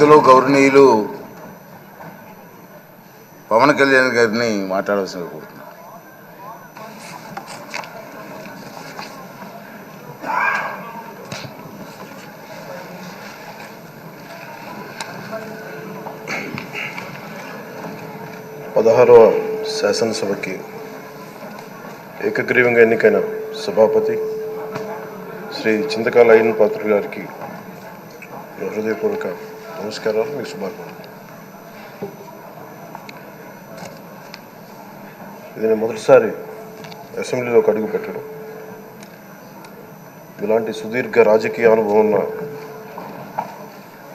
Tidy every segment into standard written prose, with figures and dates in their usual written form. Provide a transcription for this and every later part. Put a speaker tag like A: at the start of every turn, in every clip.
A: పెద్దలు గౌరవనీయులు పవన్ కళ్యాణ్ గారిని మాట్లాడవలసిన కోరుతున్నాను.
B: పదహారవ శాసనసభకి ఏకగ్రీవంగా ఎన్నికైన సభాపతి శ్రీ చింతకాయల అయ్యన్న పాత్రుడు గారికి హృదయపూర్వక నమస్కారాలు, మీకు శుభాకాంక్షలు. ఇది నేను మొదటిసారి అసెంబ్లీలోకి అడుగు పెట్టడం. ఇలాంటి సుదీర్ఘ రాజకీయ అనుభవం ఉన్న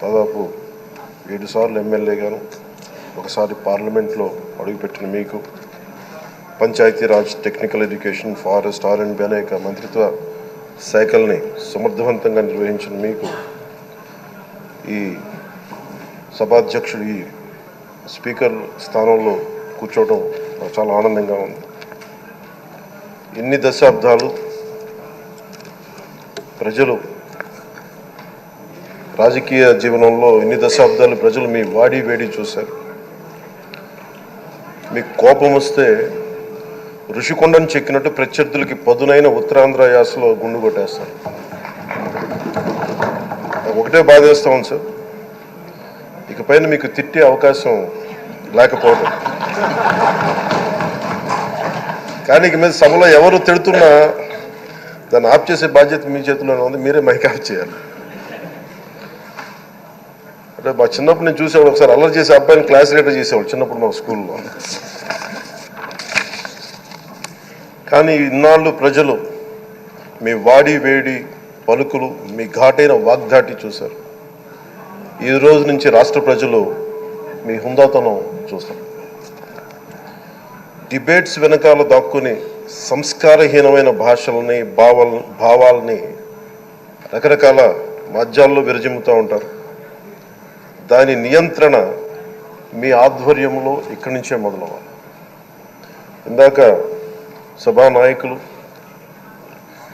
B: దాదాపు 7 సార్లు ఎమ్మెల్యేగాను, ఒకసారి పార్లమెంట్లో అడుగుపెట్టిన మీకు, Panchayati Raj, technical education, forest, R&B అనేక మంత్రిత్వ శాఖల్ని సమర్థవంతంగా నిర్వహించిన మీకు ఈ సభాధ్యక్షుడు, ఈ స్పీకర్ స్థానంలో కూర్చోవడం నాకు చాలా ఆనందంగా ఉంది. ఇన్ని దశాబ్దాలు ప్రజలు రాజకీయ జీవనంలో ఇన్ని దశాబ్దాలు ప్రజలు మీ వాడి వేడి చూశారు. మీకు కోపం వస్తే ఋషికొండను చెక్కినట్టు ప్రత్యర్థులకి పదునైన ఉత్తరాంధ్ర యాసలో గుండు కొట్టేస్తారు. ఒకటే బాధేస్తాం సార్, ఇకపైన మీకు తిట్టే అవకాశం లేకపోవడం. కానీ ఇక మీద సభలో ఎవరు తిడుతున్నా దాన్ని ఆఫ్ చేసే బాధ్యత మీ చేతిలోనే ఉంది. మీరే మైక్ ఆఫ్ చేయాలి. అంటే మా చిన్నప్పుడు నేను చూసేవాడు, ఒకసారి అల్లరి చేసే అబ్బాయిని క్లాస్ లీడర్ చేసేవాడు చిన్నప్పుడు మా స్కూల్లో. కానీ ఇన్నాళ్ళు ప్రజలు మీ వాడి వేడి పలుకులు, మీ ఘాటైన వాగ్దాటి చూశారు. ఈ రోజు నుంచి రాష్ట్ర ప్రజలు మీ హుందాతనం చూస్తారు. డిబేట్స్ వెనకాల దాక్కుని సంస్కారహీనమైన భాషలని, భావాలని రకరకాల మాధ్యాల్లో విరజిమ్ముతూ ఉంటారు. దాని నియంత్రణ మీ ఆధ్వర్యంలో ఇక్కడి నుంచే మొదలవ్వాలి. ఇందాక సభానాయకులు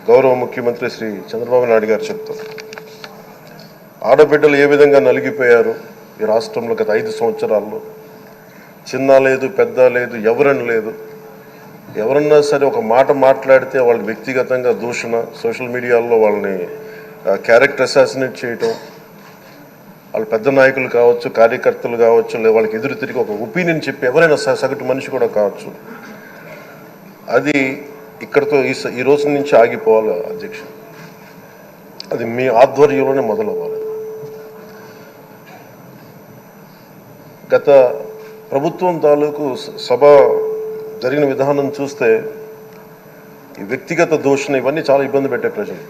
B: గౌరవ ముఖ్యమంత్రి శ్రీ చంద్రబాబు నాయుడు గారు చెప్తారు, ఆడబిడ్డలు ఏ విధంగా నలిగిపోయారు ఈ రాష్ట్రంలో గత 5 సంవత్సరాల్లో. చిన్న లేదు, పెద్ద లేదు, ఎవరని లేదు. ఎవరన్నా సరే ఒక మాట మాట్లాడితే వాళ్ళకి వ్యక్తిగతంగా దూషణ, సోషల్ మీడియాలో వాళ్ళని క్యారెక్టర్ అసాసినేట్ చేయటం, వాళ్ళు పెద్ద నాయకులు కావచ్చు, కార్యకర్తలు కావచ్చు, లేదా వాళ్ళకి ఎదురు తిరిగి ఒక ఒపీనియన్ చెప్పి ఎవరైనా సగటు మనిషి కూడా కావచ్చు, అది ఇక్కడతో ఈ రోజు నుంచి ఆగిపోవాలి అధ్యక్ష. అది మీ ఆధ్వర్యంలోనే మొదలవ్వాలి. గత ప్రభుత్వం తాలూకు సభ జరిగిన విధానం చూస్తే ఈ వ్యక్తిగత దూషణ ఇవన్నీ చాలా ఇబ్బంది పెట్టే ప్రజలు.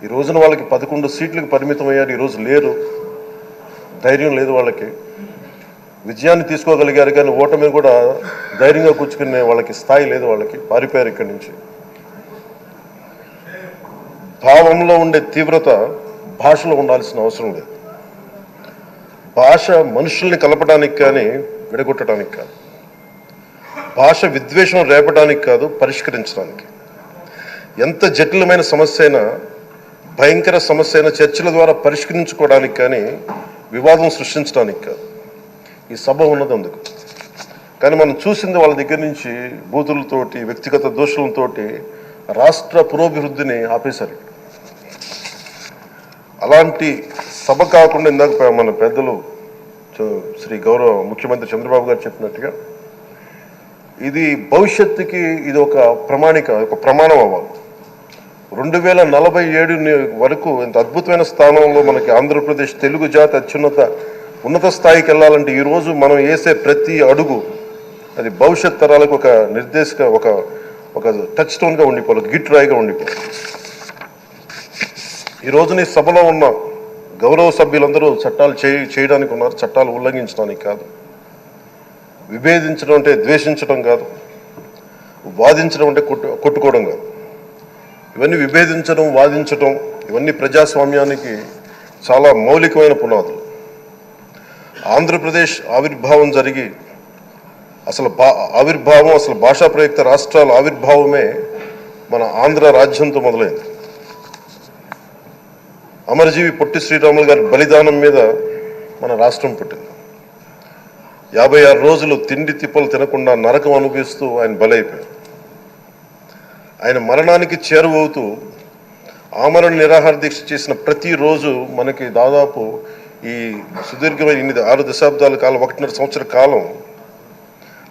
B: ఈ రోజున వాళ్ళకి 11 సీట్లకు పరిమితం అయ్యారు, ఈరోజు లేరు, ధైర్యం లేదు వాళ్ళకి. విజయాన్ని తీసుకోగలిగారు కానీ ఓటమిని కూడా ధైర్యంగా కూర్చుకునే వాళ్ళకి స్థాయి లేదు, వాళ్ళకి పారిపోయారు ఇక్కడి నుంచి. భావంలో ఉండే తీవ్రత భాషలో ఉండాల్సిన అవసరం లేదు. భాష మనుషుల్ని కలపడానికి కానీ విడగొట్టడానికి కాదు, భాష విద్వేషం రేపడానికి కాదు, పరిష్కరించడానికి. ఎంత జటిలమైన సమస్య అయినా, భయంకర సమస్య అయినా చర్చల ద్వారా పరిష్కరించుకోవడానికి కానీ వివాదం సృష్టించడానికి కాదు. ఈ సభ ఉన్నది అందుకు. కానీ మనం చూసింది వాళ్ళ దగ్గర నుంచి బూతులతోటి, వ్యక్తిగత దోషులతోటి రాష్ట్ర పురోభివృద్ధిని ఆపేశారు. అలాంటి సభ కాకుండా ఇందాక మన పెద్దలు శ్రీ గౌరవ ముఖ్యమంత్రి చంద్రబాబు గారు చెప్పినట్టుగా ఇది భవిష్యత్తుకి ఇది ఒక ప్రమాణం అవ్వాలి. 2047 వరకు ఇంత అద్భుతమైన స్థానంలో మనకి ఆంధ్రప్రదేశ్ తెలుగు జాతి ఉన్నత స్థాయికి వెళ్ళాలంటే ఈరోజు మనం వేసే ప్రతి అడుగు అది భవిష్యత్ తరాలకు ఒక నిర్దేశక ఒక టచ్ స్టోన్గా ఉండిపోవాలి, ఒక గిట్ రాయిగా ఉండిపోవాలి. ఈ రోజున ఈ సభలో ఉన్న గౌరవ సభ్యులందరూ చట్టాలు చేయడానికి ఉన్నారు, చట్టాలు ఉల్లంఘించడానికి కాదు. విభేదించడం అంటే ద్వేషించడం కాదు, వాదించడం అంటే కొట్టుకోవడం కాదు. ఇవన్నీ విభేదించడం, వాదించడం ఇవన్నీ ప్రజాస్వామ్యానికి చాలా మౌలికమైన పునాదులు. ఆంధ్రప్రదేశ్ ఆవిర్భావం జరిగి అసలు భాషా ప్రయుక్త రాష్ట్రాల ఆవిర్భావమే మన ఆంధ్ర రాజ్యంతో మొదలైంది. అమరజీవి పొట్టి శ్రీరాములు గారి బలిదానం మీద మన రాష్ట్రం పుట్టింది. 56 రోజులు తిండి తిప్పలు తినకుండా నరకం అనుభవిస్తూ ఆయన బలైపోయారు. ఆయన మరణానికి చేరువవుతూ ఆమరణ నిరాహార దీక్ష చేసిన ప్రతిరోజు మనకి దాదాపు ఈ సుదీర్ఘమైన 6 దశాబ్దాల కాలం, 1.5 సంవత్సర కాలం,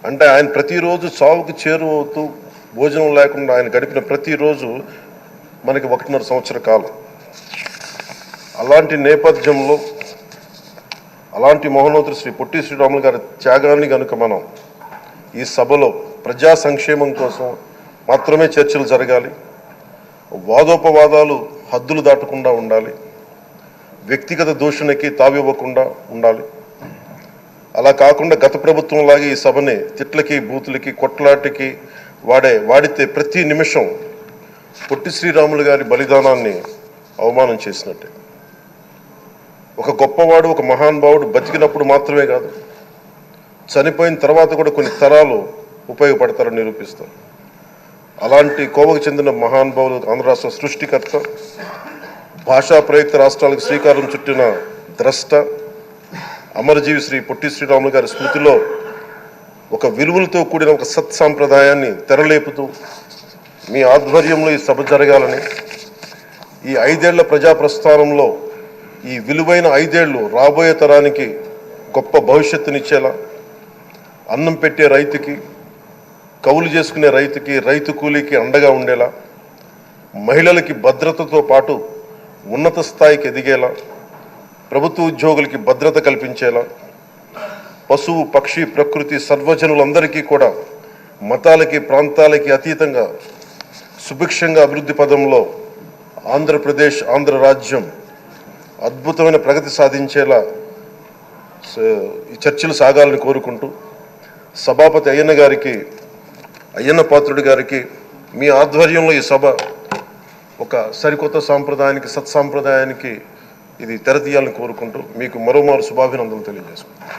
B: అంటే ఆయన ప్రతిరోజు చావుకు చేరువవుతూ భోజనం లేకుండా ఆయన గడిపిన ప్రతిరోజు మనకి 1.5 సంవత్సర కాలం. అలాంటి నేపథ్యంలో అలాంటి మహోన్నతుడు శ్రీ పొట్టి శ్రీరాములు గారి త్యాగాన్ని కనుక మనం ఈ సభలో ప్రజా సంక్షేమం కోసం మాత్రమే చర్చలు జరగాలి, వాదోపవాదాలు హద్దులు దాటకుండా ఉండాలి, వ్యక్తిగత దూషణకి తావివ్వకుండా ఉండాలి. అలా కాకుండా గత ప్రభుత్వం లాగే ఈ సభని తిట్లకి, బూతులకి, కొట్లాటికి వాడితే ప్రతి నిమిషం పొట్టి శ్రీరాములు గారి బలిదానాన్ని అవమానం చేసినట్టే. ఒక గొప్పవాడు, ఒక మహానుభావుడు బతికినప్పుడు మాత్రమే కాదు, చనిపోయిన తర్వాత కూడా కొన్ని తరాలు ఉపయోగపడతారని నిరూపిస్తారు. అలాంటి కోవకు చెందిన మహానుభావులు ఆంధ్ర రాష్ట్ర సృష్టికర్త, భాషా ప్రయుక్త రాష్ట్రాలకు శ్రీకారం చుట్టిన ద్రష్ట, అమరజీవి శ్రీ పొట్టి శ్రీరాములు గారి స్మృతిలో ఒక విలువలతో కూడిన ఒక సత్సాంప్రదాయాన్ని తెరలేపుతూ మీ ఆధ్వర్యంలో ఈ సభ జరగాలని, ఈ 5 ఏళ్ల ప్రజాప్రస్థానంలో ఈ విలువైన 5 ఏళ్ళు రాబోయే తరానికి గొప్ప భవిష్యత్తునిచ్చేలా, అన్నం పెట్టే రైతుకి, కౌలు చేసుకునే రైతుకి, రైతు కూలీకి అండగా ఉండేలా, మహిళలకి భద్రతతో పాటు ఉన్నత స్థాయికి ఎదిగేలా, ప్రభుత్వ ఉద్యోగులకి భద్రత కల్పించేలా, పశువు, పక్షి, ప్రకృతి, సర్వజనులందరికీ కూడా మతాలకి, ప్రాంతాలకి అతీతంగా సుభిక్షంగా అభివృద్ధి పదంలో ఆంధ్రప్రదేశ్, ఆంధ్ర రాజ్యం అద్భుతమైన ప్రగతి సాధించేలా ఈ చర్చలు సాగాలని కోరుకుంటూ, సభాపతి అయ్యన్న పాత్రుడి గారికి మీ ఆధ్వర్యంలో ఈ సభ ఒక సరికొత్త సాంప్రదాయానికి, సత్సాంప్రదాయానికి ఇది తెరతీయాలని కోరుకుంటూ మీకు మరోమారు శుభాభినందనలు తెలియజేసుకుంటాను.